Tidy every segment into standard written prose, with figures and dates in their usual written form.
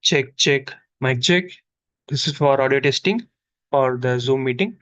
Check, check, mic check. This is for audio testing for the Zoom meeting.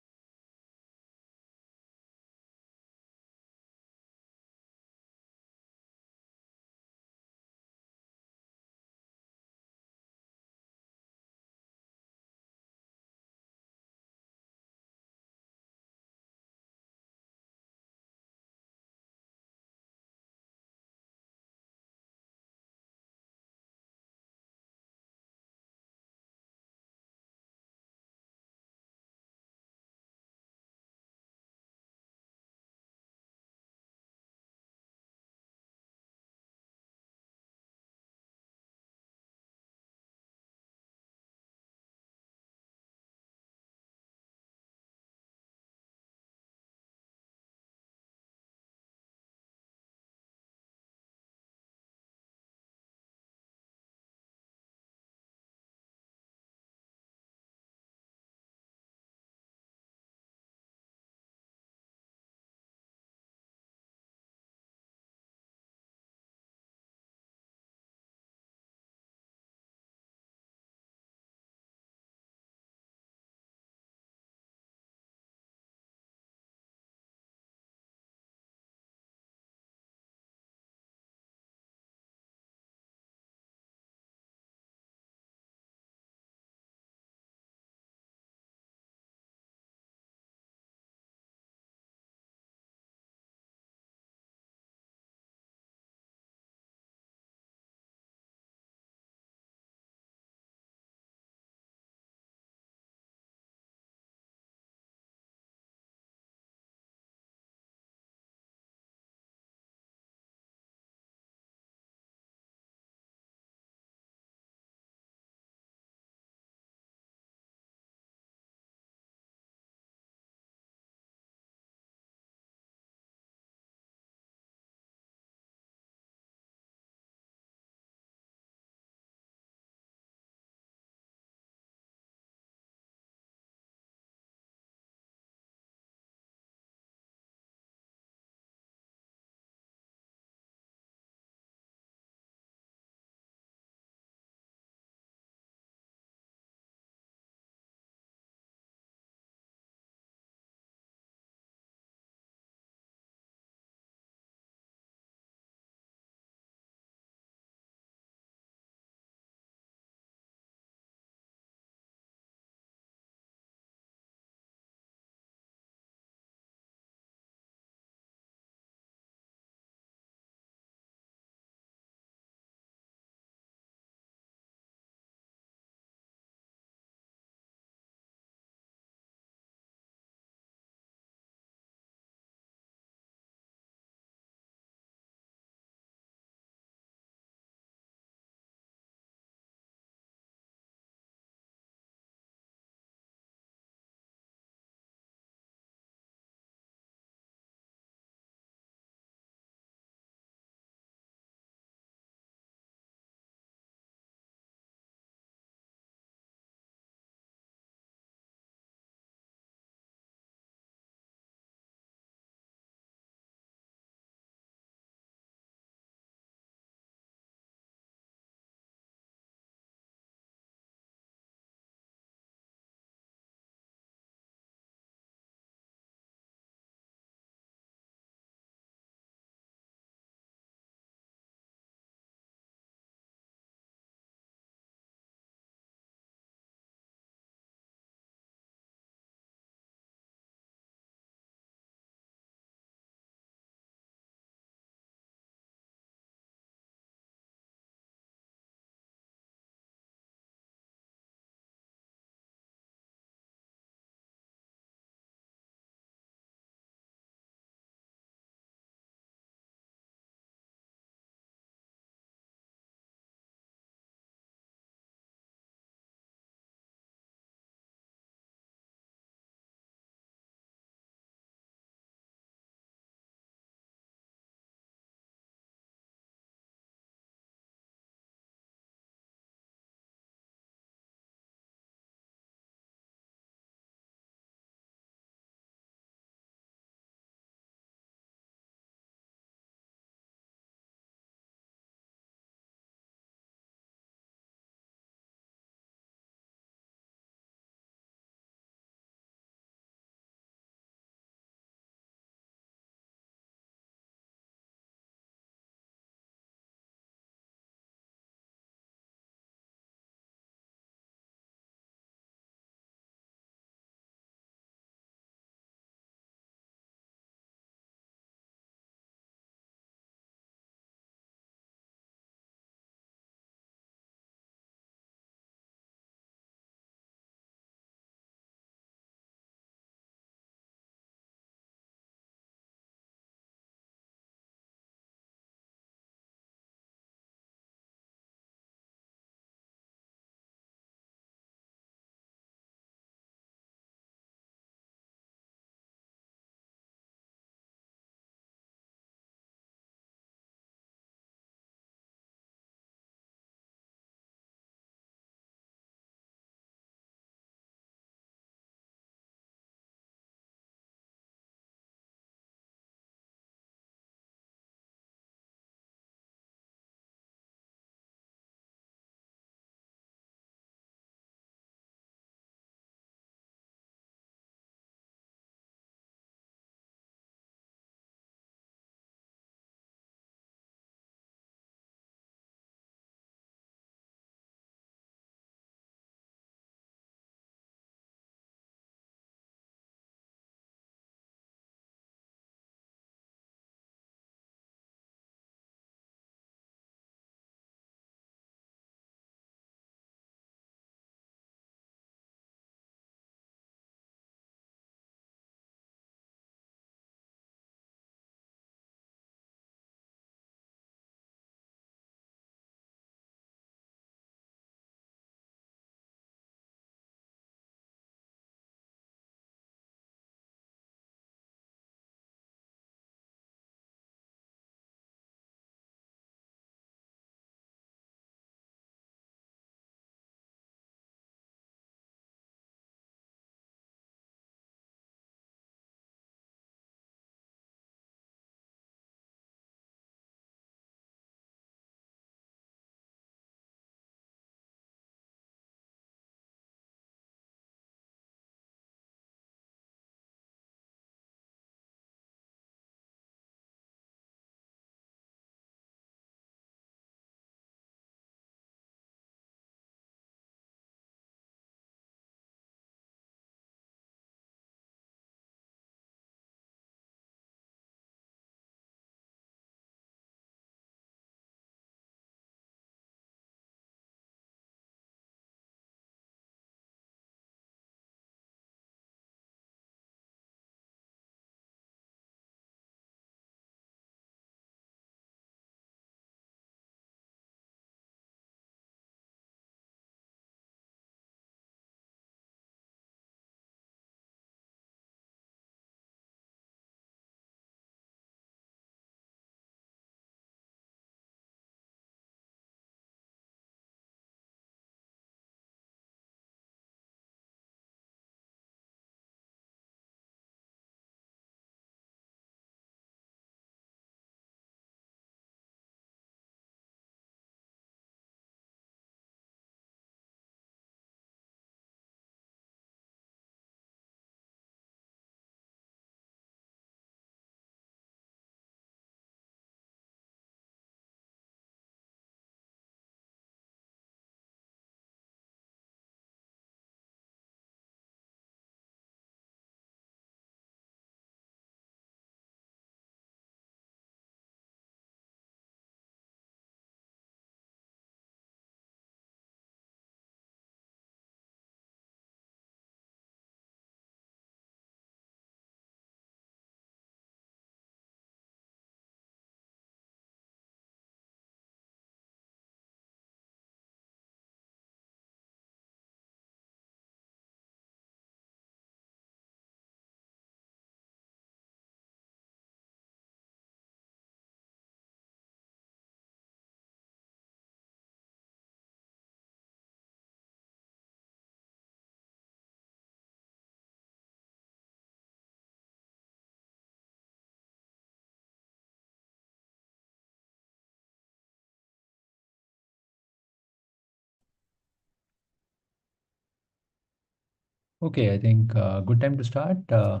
Okay, I think good time to start. I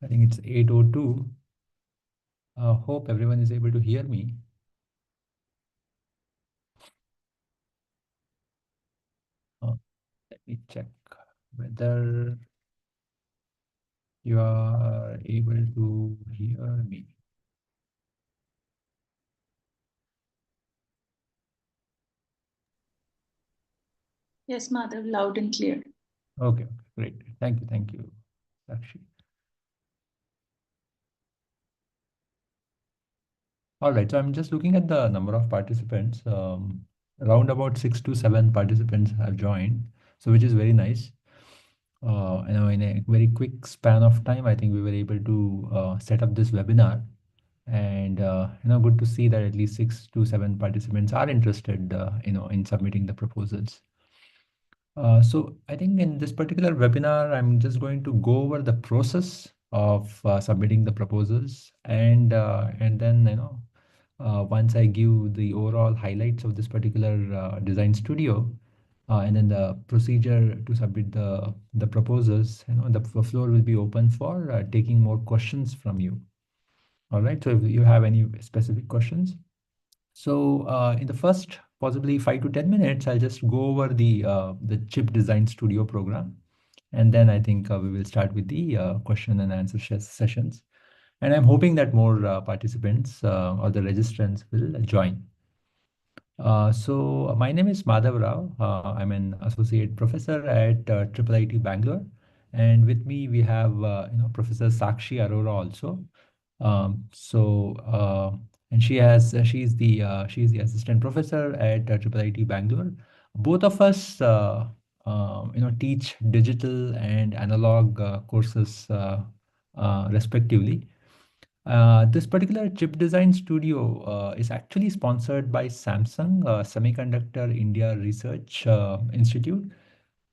think it's 8:02. Hope everyone is able to hear me. Uh, Let me check whether you are able to hear me. Yes, Madhav, loud and clear. Okay, okay, great. Thank you, Sakshi. All right, so I'm just looking at the number of participants. Around about 6 to 7 participants have joined, so which is very nice. In a very quick span of time, I think we were able to set up this webinar. And good to see that at least 6 to 7 participants are interested in submitting the proposals. So I think in this particular webinar I'm just going to go over the process of submitting the proposals, and then once I give the overall highlights of this particular design studio, and then the procedure to submit the proposals, the floor will be open for taking more questions from you. All right, so if you have any specific questions. So in the first possibly 5 to 10 minutes, I'll just go over the Chip Design Studio program, and then I think we will start with the question and answer sessions. And I'm hoping that more participants or the registrants will join. So my name is Madhav Rao. I'm an associate professor at IIIT Bangalore, and with me we have Professor Sakshi Arora also. So and she's the assistant professor at IIIT Bangalore. Both of us teach digital and analog courses respectively. This particular chip design studio is actually sponsored by Samsung Semiconductor India Research Institute.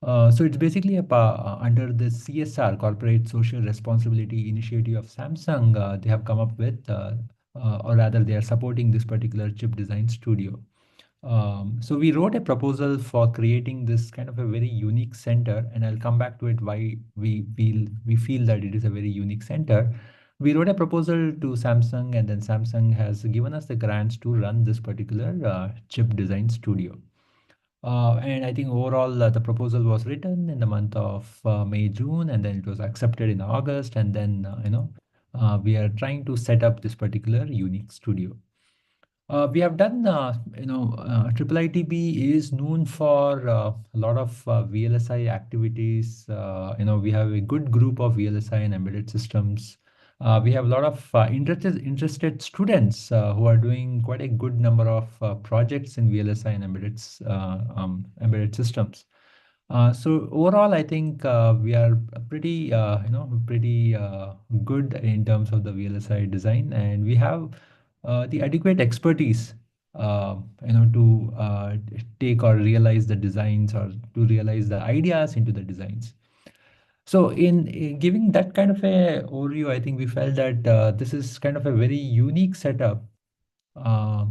So it's basically under the CSR, Corporate Social Responsibility Initiative of Samsung. They have come up with, or rather, they are supporting this particular chip design studio. So we wrote a proposal for creating this kind of a very unique center, and I'll come back to it why we feel that it is a very unique center. We wrote a proposal to Samsung, and then Samsung has given us the grants to run this particular chip design studio. And I think overall the proposal was written in the month of May, June, and then it was accepted in August, and then we are trying to set up this particular unique studio. We have done, IIITB is known for a lot of VLSI activities. We have a good group of VLSI and embedded systems. We have a lot of interested students who are doing quite a good number of projects in VLSI and embedded systems. So overall, I think we are pretty good in terms of the VLSI design, and we have the adequate expertise, to take or realize the designs or to realize the ideas into the designs. So in giving that kind of a overview, I think we felt that this is kind of a very unique setup, uh,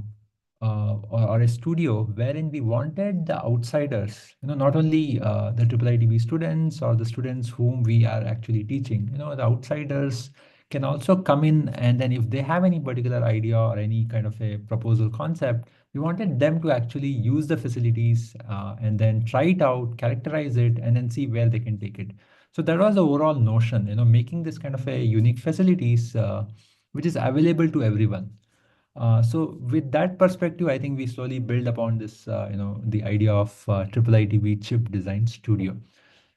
or a studio wherein we wanted the outsiders, not only the IIITB students or the students whom we are actually teaching, the outsiders can also come in, and then if they have any particular idea or any kind of a proposal concept, we wanted them to actually use the facilities and then try it out, characterize it, and then see where they can take it. So that was the overall notion, making this kind of a unique facilities which is available to everyone. So with that perspective, I think we slowly build upon this, the idea of IIITB Chip Design Studio.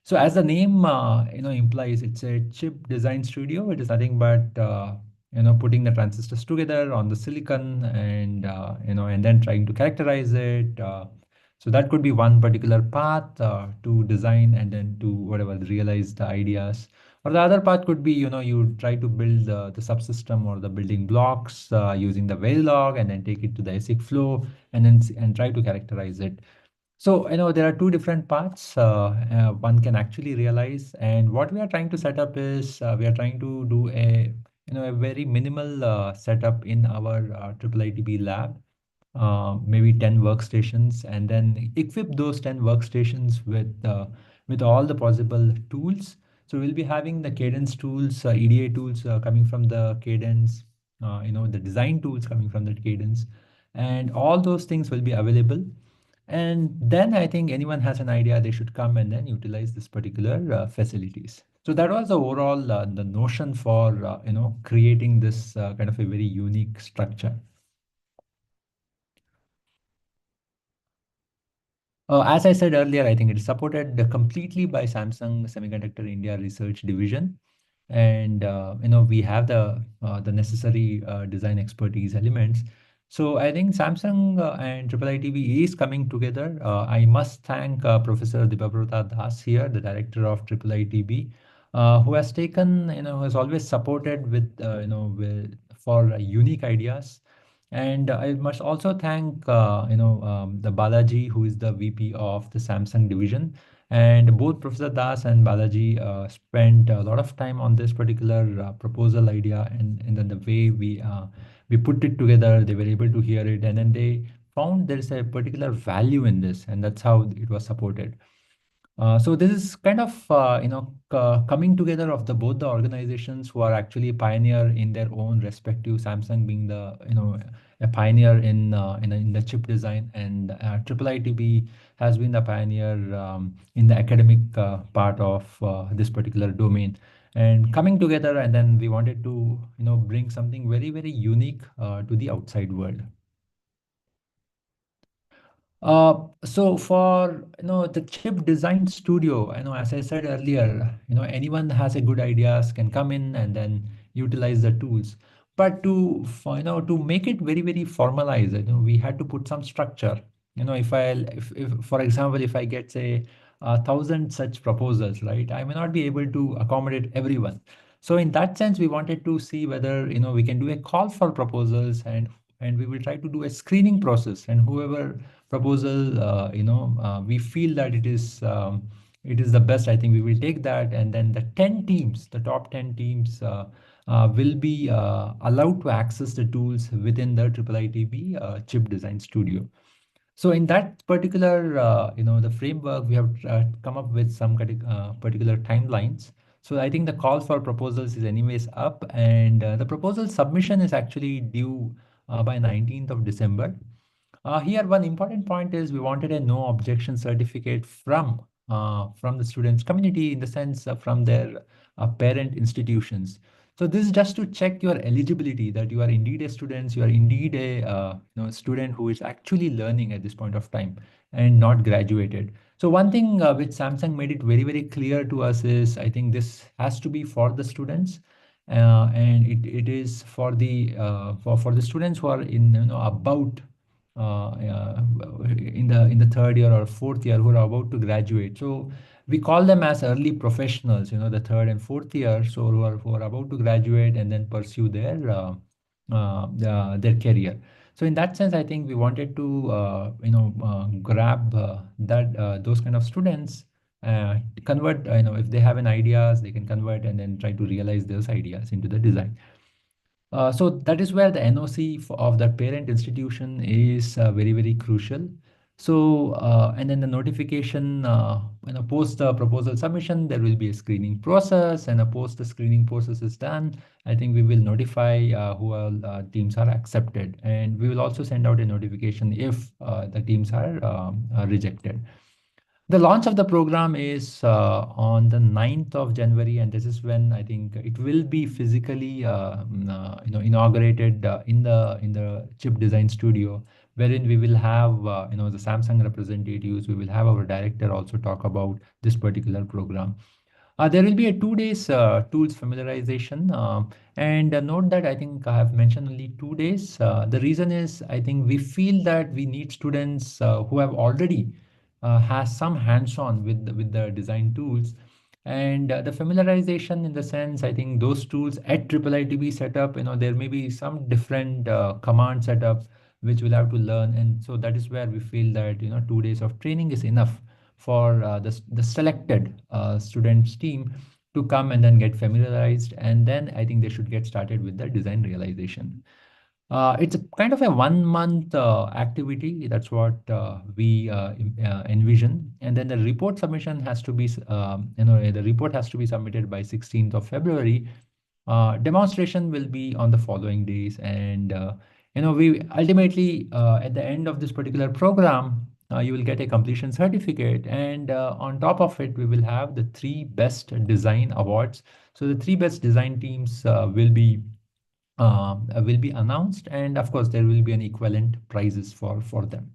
So as the name, implies, it's a chip design studio. It is nothing but, putting the transistors together on the silicon, and then trying to characterize it. So that could be one particular path to design and then to whatever realize the ideas. Or the other part could be, you try to build the subsystem or the building blocks using the Verilog, and then take it to the ASIC flow, and then and try to characterize it. So, there are two different parts one can actually realize. And what we are trying to set up is we are trying to do a very minimal setup in our IIITB lab, maybe 10 workstations, and then equip those 10 workstations with with all the possible tools. So we'll be having the cadence tools, EDA tools coming from the cadence, the design tools coming from the cadence, and all those things will be available. And then I think anyone has an idea, they should come and then utilize this particular facilities. So that was the overall the notion for creating this kind of a very unique structure. As I said earlier, I think it is supported completely by Samsung Semiconductor India Research Division, and we have the necessary design expertise elements. So I think Samsung and IIIT-B is coming together. I must thank Professor Dibabhrata Das here, the director of IIIT-B, who has taken, has always supported with, for unique ideas. And I must also thank, the Balaji, who is the VP of the Samsung division. And both Professor Das and Balaji spent a lot of time on this particular proposal idea, and then the way we put it together, they were able to hear it, and then they found there is a particular value in this, and that's how it was supported. So this is kind of coming together of the both the organizations who are actually pioneer in their own respective. Samsung being the a pioneer in the chip design, and IIIT-B has been the pioneer in the academic part of this particular domain. And coming together, and then we wanted to bring something very very unique to the outside world. So for the chip design studio, as I said earlier, anyone has a good ideas can come in and then utilize the tools. But to make it very very formalized, we had to put some structure. If for example, if I get say 1,000 such proposals, right, I may not be able to accommodate everyone. So in that sense, we wanted to see whether we can do a call for proposals, and we will try to do a screening process, and whoever proposal we feel that it is the best, I think we will take that, and then the 10 teams, the top 10 teams will be allowed to access the tools within the IIIT-B chip design studio. So in that particular, the framework, we have come up with some particular timelines. So I think the call for proposals is anyways up, and the proposal submission is actually due by 19th of December. Here, one important point is we wanted a no objection certificate from the students community, in the sense from their parent institutions. So this is just to check your eligibility, that you are indeed a student, you are indeed a student who is actually learning at this point of time and not graduated. So one thing which Samsung made it very very clear to us is, I think this has to be for the students, and it is for the students who are in about in the third year or fourth year, who are about to graduate. So we call them as early professionals, the third and fourth year, so who are about to graduate and then pursue their career. So in that sense, I think we wanted to grab that those kind of students, convert, if they have an ideas, they can convert and then try to realize those ideas into the design. So that is where the NOC of that parent institution is very, very crucial. So, and then the notification, post the proposal submission, there will be a screening process, and post the screening process is done, I think we will notify who all teams are accepted. And we will also send out a notification if the teams are rejected. The launch of the program is on the 9th of January, and this is when I think it will be physically inaugurated in the chip design studio, wherein we will have the Samsung representatives. We will have our director also talk about this particular program. There will be a 2 days tools familiarization, and note that I think I have mentioned only 2 days. The reason is, I think we feel that we need students who have already has some hands-on with the design tools, and the familiarization, in the sense, I think those tools at IIIT-B setup, there may be some different command setup which we'll have to learn, and so that is where we feel that 2 days of training is enough for the selected students team to come and then get familiarized, and then I think they should get started with the design realization. It's a kind of a 1 month activity. That's what we envision. And then the report submission has to be, the report has to be submitted by 16th of February. Demonstration will be on the following days. And, we ultimately, at the end of this particular program, you will get a completion certificate. And on top of it, we will have the 3 best design awards. So the 3 best design teams will be announced, and of course there will be an equivalent prizes for them.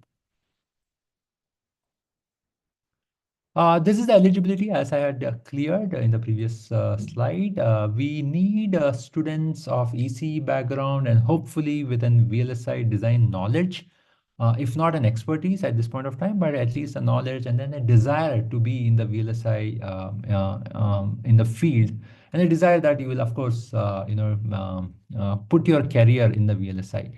This is the eligibility as I had cleared in the previous slide. We need students of ECE background and hopefully with an VLSI design knowledge, if not an expertise at this point of time, but at least a knowledge and then a desire to be in the VLSI in the field, and a desire that you will of course put your career in the VLSI.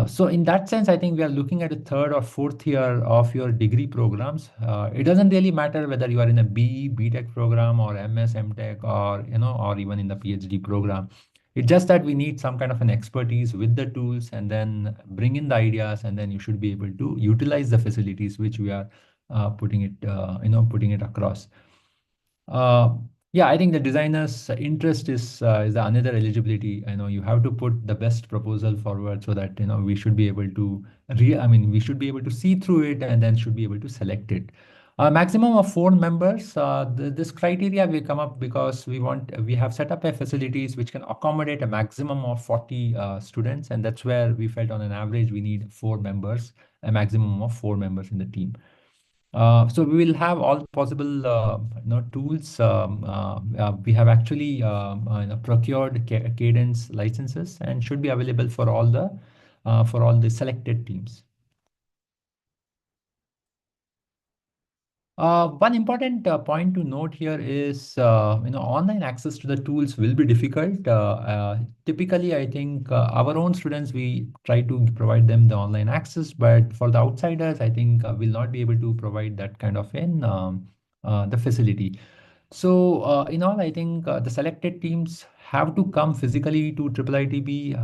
So in that sense, I think we are looking at a third or fourth year of your degree programs. It doesn't really matter whether you are in a BE, BTech program or MS, MTech, or or even in the PhD program. It's just that we need some kind of an expertise with the tools, and then bring in the ideas, and then you should be able to utilize the facilities which we are putting it across. Uh, yeah, I think the designer's interest is the another eligibility. I know you have to put the best proposal forward so that we should be able to we should be able to see through it and then should be able to select it. A maximum of 4 members. This criteria will come up because we have set up a facilities which can accommodate a maximum of 40 students, and that's where we felt on an average we need 4 members, a maximum of 4 members in the team. So we will have all possible tools. We have actually procured Cadence licenses and should be available for all the selected teams. One important point to note here is, online access to the tools will be difficult. Typically, I think our own students, we try to provide them the online access, but for the outsiders, I think will not be able to provide that kind of the facility. So in all, I think the selected teams have to come physically to IIIT-B,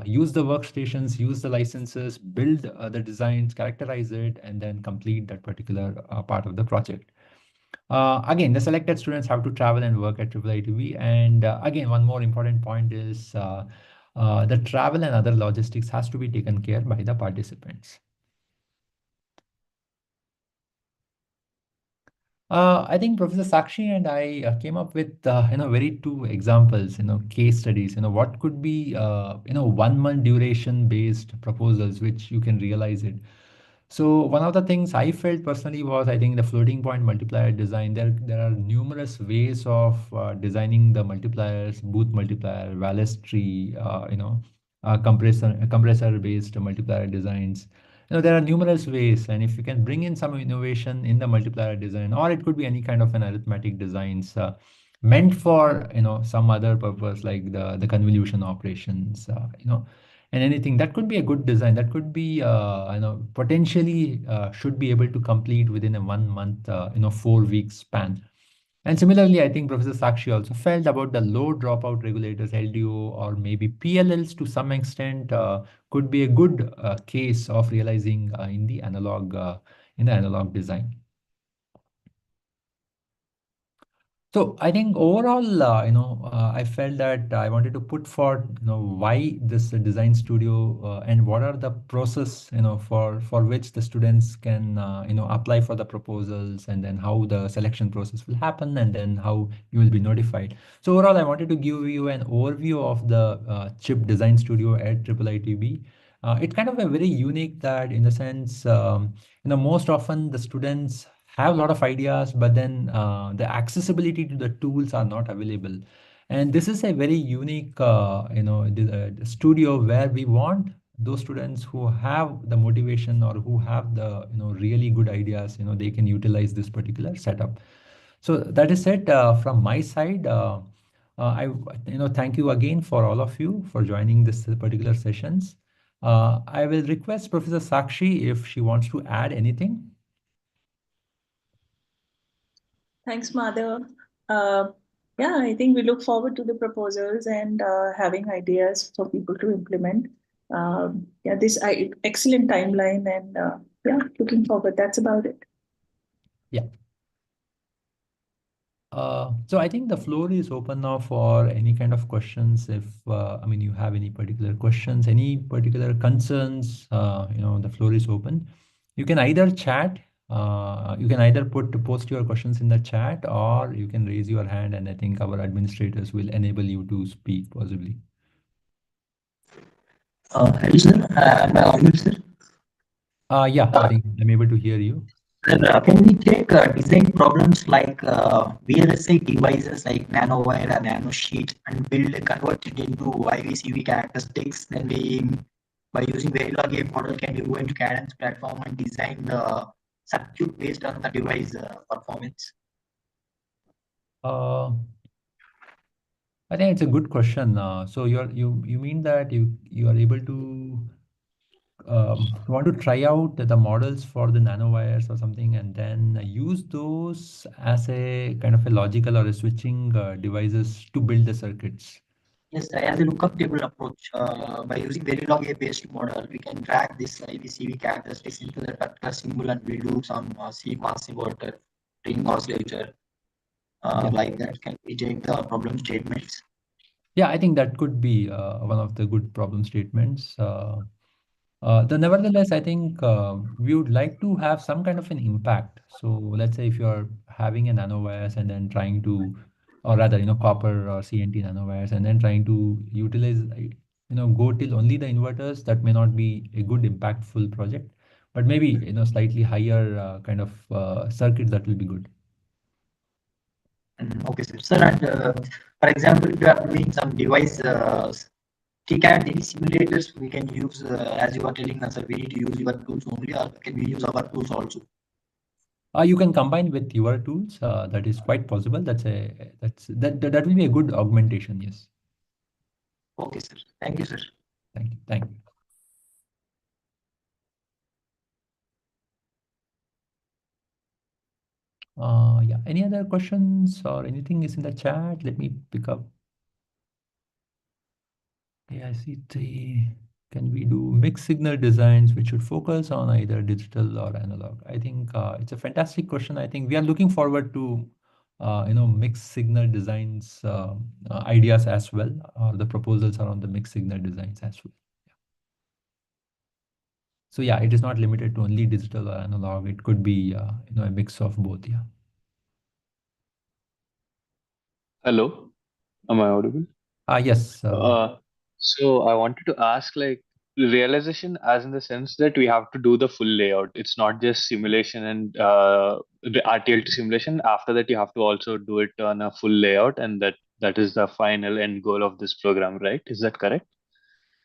use the workstations, use the licenses, build the designs, characterize it, and then complete that particular part of the project. Again, the selected students have to travel and work at IIIT-B. And again, one more important point is the travel and other logistics has to be taken care by the participants. I think Professor Sakshi and I came up with very two examples, case studies. What could be 1 month duration based proposals which you can realize it. So one of the things I felt personally was, I think, the floating point multiplier design. There are numerous ways of designing the multipliers, booth multiplier, Wallace tree, compressor based multiplier designs. There are numerous ways, and if you can bring in some innovation in the multiplier design, or it could be any kind of an arithmetic designs meant for some other purpose like the convolution operations, and anything that could be a good design that could be potentially should be able to complete within a 1 month 4 week span. And similarly, I think Professor Sakshi also felt about the low dropout regulators, LDO, or maybe PLLs to some extent could be a good case of realizing in the analog design. So I think overall, I felt that I wanted to put forth, why this design studio and what are the process, for which the students can, apply for the proposals, and then how the selection process will happen, and then how you will be notified. So overall, I wanted to give you an overview of the chip design studio at IIIT-B. It's kind of a very unique that in the sense, most often the students have a lot of ideas, but then the accessibility to the tools are not available. And this is a very unique, studio where we want those students who have the motivation or who have the, really good ideas, they can utilize this particular setup. So that is it from my side. I, thank you again for all of you for joining this particular sessions. I will request Professor Sakshi if she wants to add anything. Thanks, Madhav. Yeah, I think we look forward to the proposals and having ideas for people to implement. Yeah, this excellent timeline, and yeah, looking forward. That's about it. Yeah. So I think the floor is open now for any kind of questions. If I mean you have any particular questions, any particular concerns, the floor is open. You can either chat, you can either post your questions in the chat, or you can raise your hand, and I think our administrators will enable you to speak possibly. Hello, sir. Am I audible, sir? Yeah, I think I'm able to hear you. Sir, can we take design problems like VLSI devices like nanowire or nanosheet and convert it into IVCV characteristics? Then by using Verilog A model, can you go into Cadence platform and design the circuit based on the device performance? Uh, I think it's a good question. So you mean that you are able to want to try out the models for the nanowires or something, and then use those as a kind of a logical or a switching devices to build the circuits. Yes, as a lookup table approach, by using Verilog A based model, we can drag this IVCV characteristics into the particular symbol and we do some CMOS inverter, ring oscillator, Yeah. like that. Can we take the problem statements? Yeah, I think that could be one of the good problem statements. Nevertheless, I think we would like to have some kind of an impact. So let's say if you're having a nanowires and then trying to, or rather, copper or CNT nanowires, and then trying to utilize, go till only the inverters, that may not be a good impactful project, but maybe, slightly higher kind of circuit that will be good. Okay, sir. Sir, and for example, if you are doing some device TCAD, any simulators we can use, as you are telling us, we need to use your tools only, or can we use our tools also? You can combine with your tools. That is quite possible. That will be a good augmentation. Yes. Okay, sir. Thank you, sir. Thank you. Thank you. Yeah. Any other questions or anything is in the chat? Let me pick up. IICT. Can we do mixed signal designs which should focus on either digital or analog? I think it's a fantastic question. I think we are looking forward to mixed signal designs ideas as well. The proposals are on the mixed signal designs as well. So yeah, it is not limited to only digital or analog. It could be a mix of both. Yeah. Hello, am I audible? Yes. So I wanted to ask, like, realization as in the sense that we have to do the full layout. It's not just simulation and the RTL simulation. After that, you have to also do it on a full layout, and that is the final end goal of this program, right? Is that correct?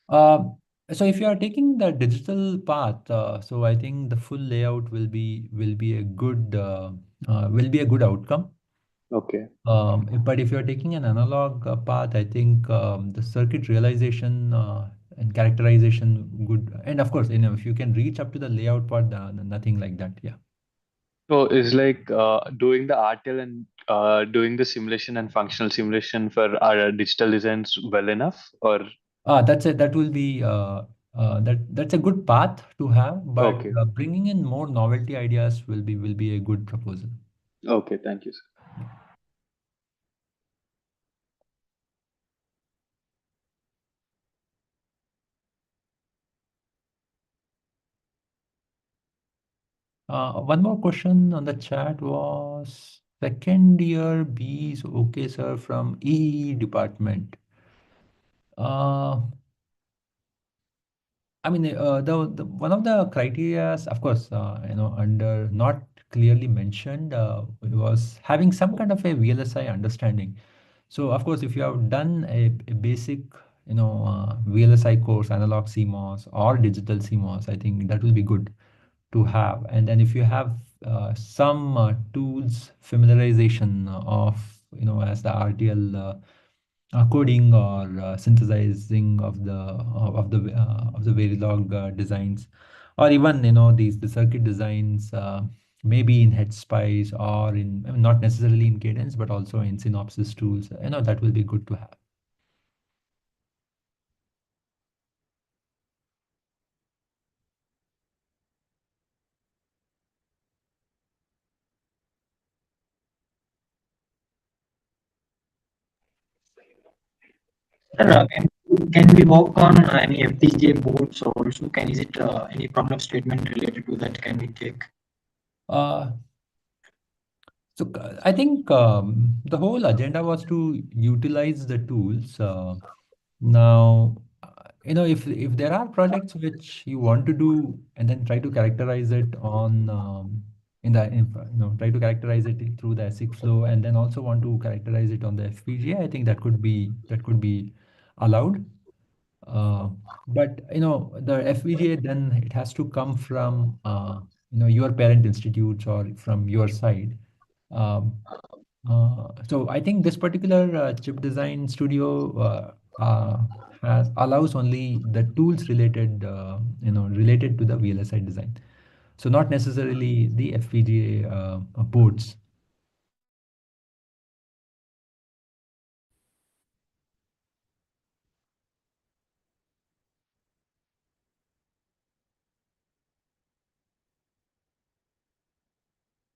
Uh, so if you are taking the digital path, so I think the full layout will be a good outcome. Okay. But if you're taking an analog path, I think the circuit realization and characterization good, and of course, if you can reach up to the layout part, nothing like that. Yeah. So is like doing the RTL and doing the simulation and functional simulation for our digital designs well enough, or That will be that's a good path to have, but okay, bringing in more novelty ideas will be a good proposal. okay, thank you, sir. Yeah. One more question on the chat was second year B's okay, sir, from EE department. Uh, I mean, the one of the criterias, of course, under not clearly mentioned, was having some kind of a VLSI understanding. So, of course, if you have done a basic, VLSI course, analog CMOS or digital CMOS, I think that will be good to have. And then if you have some tools familiarization of, as the RTL coding or synthesizing of the Verilog designs, or even the circuit designs, maybe in HeadSpice or in, I mean, not necessarily in Cadence, but also in Synopsys tools. That will be good to have. Sir, can we work on any FPGA boards also? Is it any problem statement related to that? Can we take? Uh, I think the whole agenda was to utilize the tools. Now, if there are projects which you want to do and then try to characterize it on try to characterize it through the ASIC flow and then also want to characterize it on the FPGA, I think that could be allowed. Uh, but the FPGA then it has to come from your parent institutes or from your side. Um, so I think this particular chip design studio has allows only the tools related to the VLSI design. So not necessarily the FPGA boards.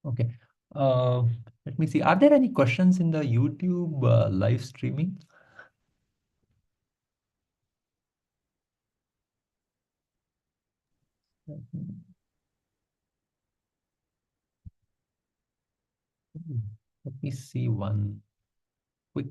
Okay. Uh, Let me see. Are there any questions in the YouTube live streaming? Let me see one quick.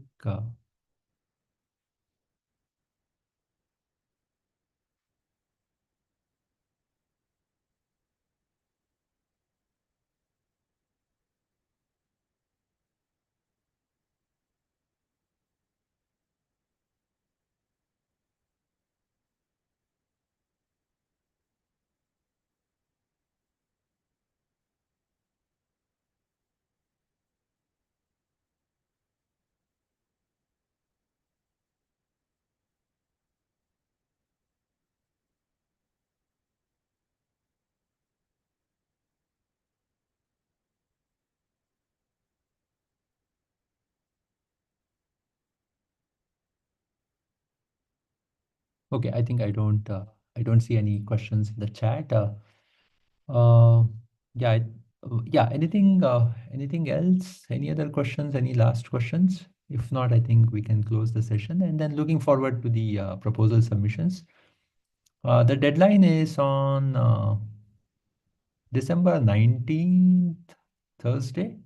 Okay, I think I don't see any questions in the chat. Uh, yeah, yeah. Anything else? Any other questions? Any last questions? If not, I think we can close the session and then looking forward to the proposal submissions. The deadline is on December 19th, Thursday.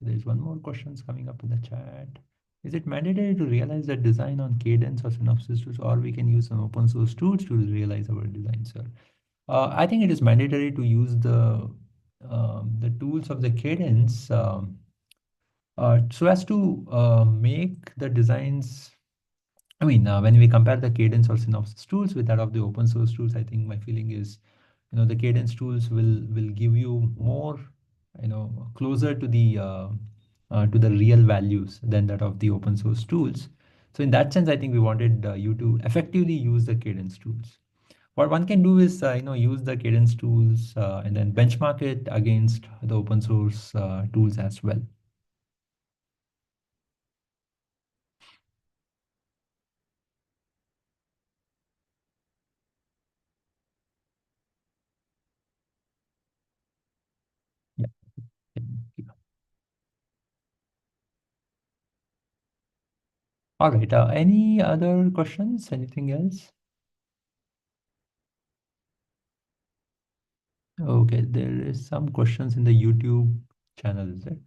There's one more questions coming up in the chat. Is it mandatory to realize the design on Cadence or Synopsys tools, or we can use some open source tools to realize our design, sir? I think it is mandatory to use the tools of the Cadence so as to make the designs. I mean, when we compare the Cadence or Synopsys tools with that of the open source tools, I think my feeling is, the Cadence tools will give you more, closer to the real values than that of the open source tools. So in that sense, I think we wanted you to effectively use the Cadence tools. What one can do is, use the Cadence tools and then benchmark it against the open source tools as well. Yeah. All right. Any other questions? Anything else? Okay, there is some questions in the YouTube channel, is it?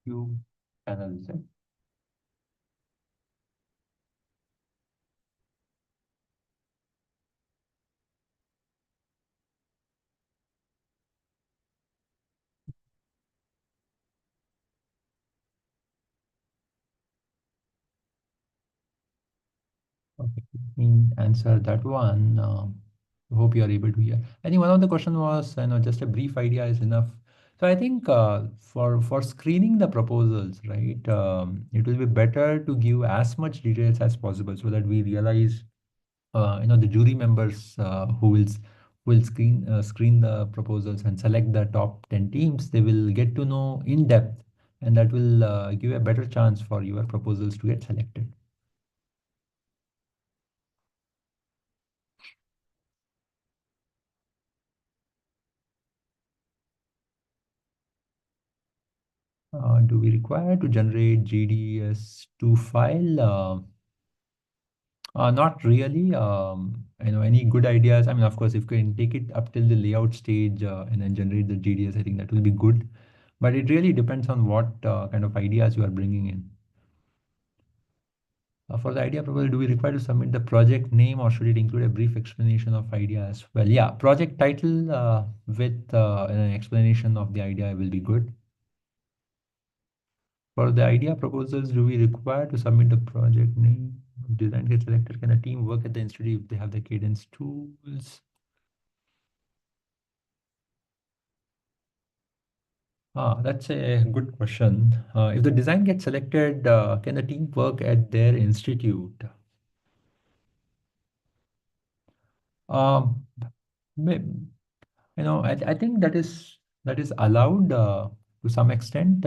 YouTube channel, is it? Okay, let me answer that one. I hope you are able to hear. I think one of the question was, just a brief idea is enough. So I think for screening the proposals, right, it will be better to give as much details as possible so that we realize, the jury members who will screen the proposals and select the top 10 teams. They will get to know in depth, and that will give a better chance for your proposals to get selected. Do we require to generate GDS2 file? Not really. Any good ideas? I mean, of course, if you can take it up till the layout stage and then generate the GDS, I think that will be good. But it really depends on what kind of ideas you are bringing in. For the idea proposal, do we require to submit the project name or should it include a brief explanation of idea as well? Yeah, project title with an explanation of the idea will be good. For the idea proposals, do we require to submit the project name? Design gets selected. Can a team work at the institute if they have the cadence tools? That's a good question. If the design gets selected, can the team work at their institute? Um, may- I think that is allowed to some extent.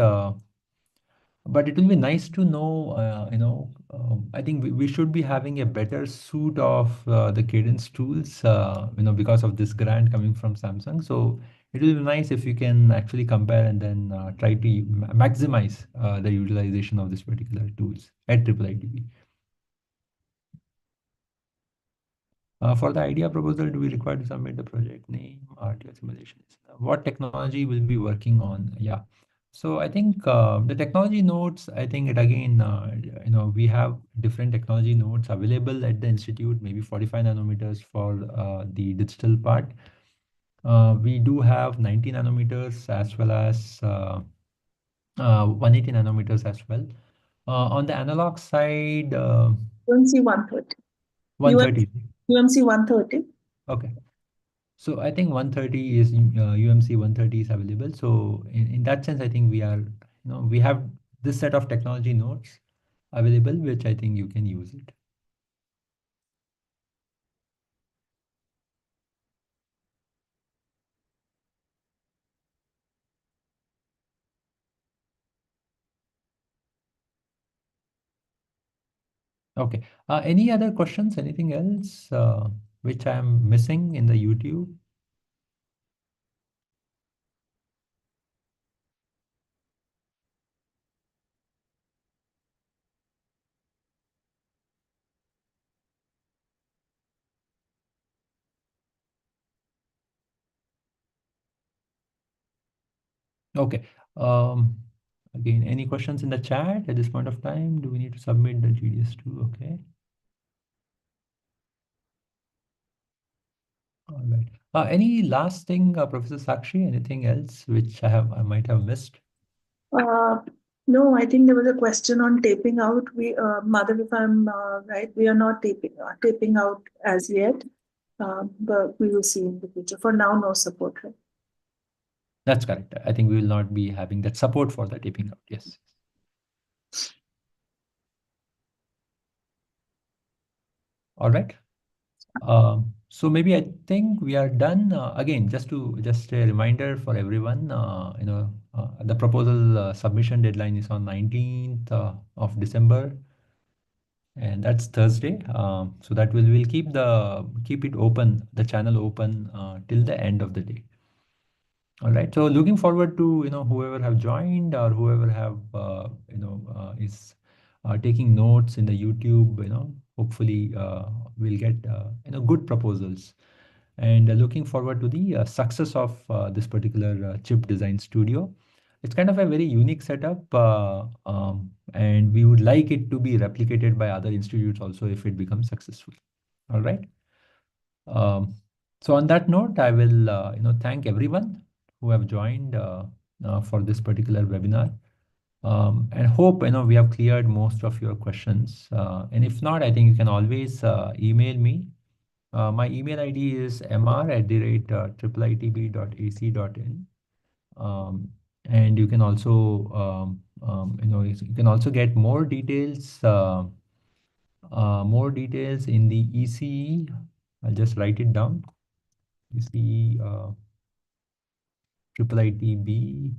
But it will be nice to know, I think we should be having a better suite of the cadence tools, because of this grant coming from Samsung. So it will be nice if you can actually compare and then try to maximize the utilization of this particular tools at IIIT. For the idea proposal, do we require to submit the project name, RTL simulations? What technology will be working on? Yeah. So I think the technology nodes, I think it again, we have different technology nodes available at the institute, maybe 45 nanometers for the digital part. We do have 90 nanometers as well as 180 nanometers as well. On the analog side, UMC 130. 130. UMC 130. Okay. So I think 130 is UMC 130 is available. So in that sense, I think we have this set of technology nodes available, which I think you can use it. Okay. Any other questions? Anything else which I'm missing in the YouTube? Okay. Again, any questions in the chat at this point of time? Do we need to submit the GDS2? Okay. All right. Any last thing, Professor Sakshi? Anything else which I might have missed? No, I think there was a question on taping out. Mother, if I'm right, we are not taping out as yet, but we will see in the future. For now, no support. Right? That's correct. I think we will not be having that support for the taping out. Yes. All right. So maybe I think we are done. Again, just a reminder for everyone, the proposal submission deadline is on 19th of December, and that's Thursday. So that we'll keep it open, the channel open till the end of the day. All right. So looking forward to whoever have joined or whoever have is taking notes in the YouTube. Hopefully we'll get good proposals, and looking forward to the success of this particular chip design studio. It's kind of a very unique setup, and we would like it to be replicated by other institutes also if it becomes successful. All right. Um, so on that note, I will thank everyone who have joined for this particular webinar, and hope we have cleared most of your questions. And if not, I think you can always email me. My email ID is mr@iitb.ac.in. And you can also you can also get more details in the ECE. I'll just write it down. ECE IIITB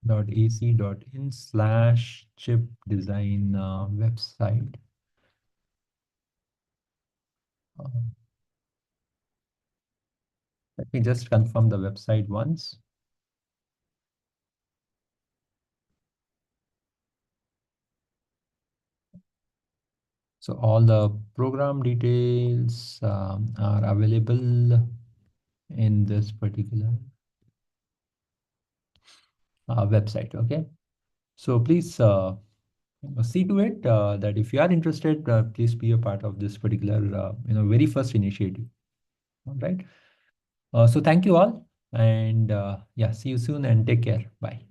ac.in/chip design website. Let me just confirm the website once. So all the program details are available in this particular website. Okay. So please see to it that if you are interested, please be a part of this particular, very first initiative. All right. So thank you all, and yeah, see you soon and take care. Bye.